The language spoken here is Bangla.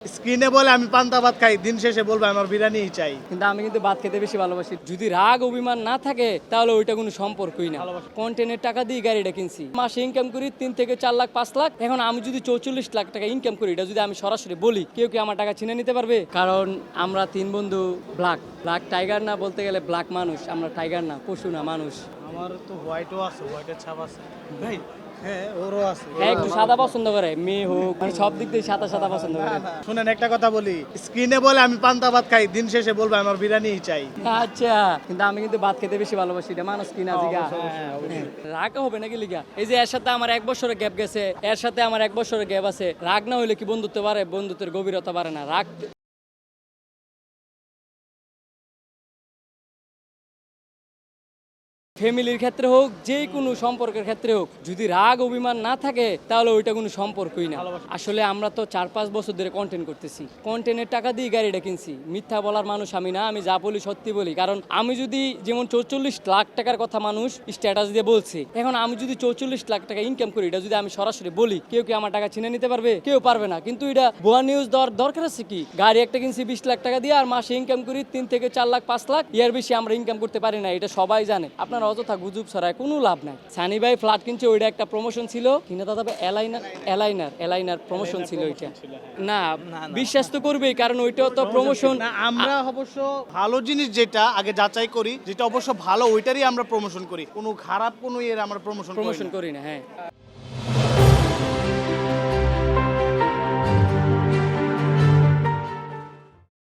স্ক্রিনে বলে আমি পান্তা ভাত খাই, দিন শেষে বলবো আমার বিরিয়ানিই চাই। কিন্তু আমি কিন্তু ভাত খেতে বেশি ভালোবাসি। যদি রাগ অভিমান না থাকে তাহলে ওইটা কোনো সম্পর্কই না। কন্টেন্টের টাকা দিয়ে গাড়িটা কিনছি, মাসে ইনকাম করি 3 থেকে 4 লাখ 5 লাখ। এখন আমি যদি 44 লাখ টাকা ইনকাম করি, এটা যদি আমি সরাসরি বলি, কেউ কি আমার টাকা ছিনে নিতে পারবে? কারণ আমরা 3 বন্ধু ব্ল্যাক টাইগার না, বলতে গেলে ব্ল্যাক মানুষ। আমরা টাইগার না, পশু না, মানুষ। আমার তো হোয়াইটও আছে, হোয়াইটের ছাপ আছে ভাই। হ্যাঁ, ওরও আছে। হ্যাঁ, একটু সাদা পছন্দ করে, মেয়ে হোক, মানে সব দিক দিয়ে সাদা সাদা পছন্দ করে। শুনেন একটা কথা বলি, স্ক্রিনে বলে আমি পান্তা ভাত খাই, দিন শেষে বলবো আমার বিরিয়ানিই চাই। আচ্ছা, কিন্তু আমি কিন্তু ভাত খেতে বেশি ভালোবাসি। এটা মানুষ কিনা জিগা রাগ হবে নাকি লিগা? এই যে এর সাথে আমার 1 বছরের গ্যাপ গেছে, এর সাথে আমার 1 বছরের গ্যাপ আছে। রাগ না হইলে কি বন্ধুত্ব বাড়ে? বন্ধুত্বের গভীরতা বাড়ে না। রাগ ফ্যামিলির ক্ষেত্রে হোক, যে কোনো সম্পর্কের ক্ষেত্রে হোক, যদি রাগ অভিমান না থাকে তাহলে ওইটা কোনো সম্পর্কই না। আসলে আমরা তো 4-5 বছর ধরে কন্টেন্ট করতেছি, কন্টেন্টের টাকা দিয়ে গাড়িটা কিনছি। মিথ্যা বলার মানুষ আমি না, আমি যা বলি সত্যি বলি। কারণ আমি যদি, যেমন 44 লাখ টাকার কথা মানুষ স্ট্যাটাস দিয়ে বলছে, এখন আমি যদি 44 লাখ টাকা ইনকাম করি, এটা যদি আমি সরাসরি বলি, কেউ কি আমার টাকা ছিনে নিতে পারবে? কেউ পারবে না। কিন্তু এটা ভুয়া নিউজ দেওয়ার দরকার আছে কি? গাড়ি একটা কিনছি 20 লাখ টাকা দিয়ে, আর মাসে ইনকাম করি 3 থেকে 4 লাখ 5 লাখ। এর বেশি আমরা ইনকাম করতে পারি না, এটা সবাই জানে। আপনারা অযথা গুজব ছড়ায় কোনো লাভ নাই। সানি ভাই ফ্ল্যাট কিনছে, ওইটা একটা প্রমোশন ছিল কিনা দাদা ভাই? এলাইনার প্রমোশন ছিল ওইটা। না, বিশ্বাস তো করবেই, কারণ ওইটাও তো প্রমোশন। না, আমরা অবশ্য ভালো জিনিস যেটা আগে যাচাই করি, যেটা অবশ্য ভালো ওইটারই আমরা প্রমোশন করি। কোনো খারাপ কোনো আমরা প্রমোশন করি না। হ্যাঁ।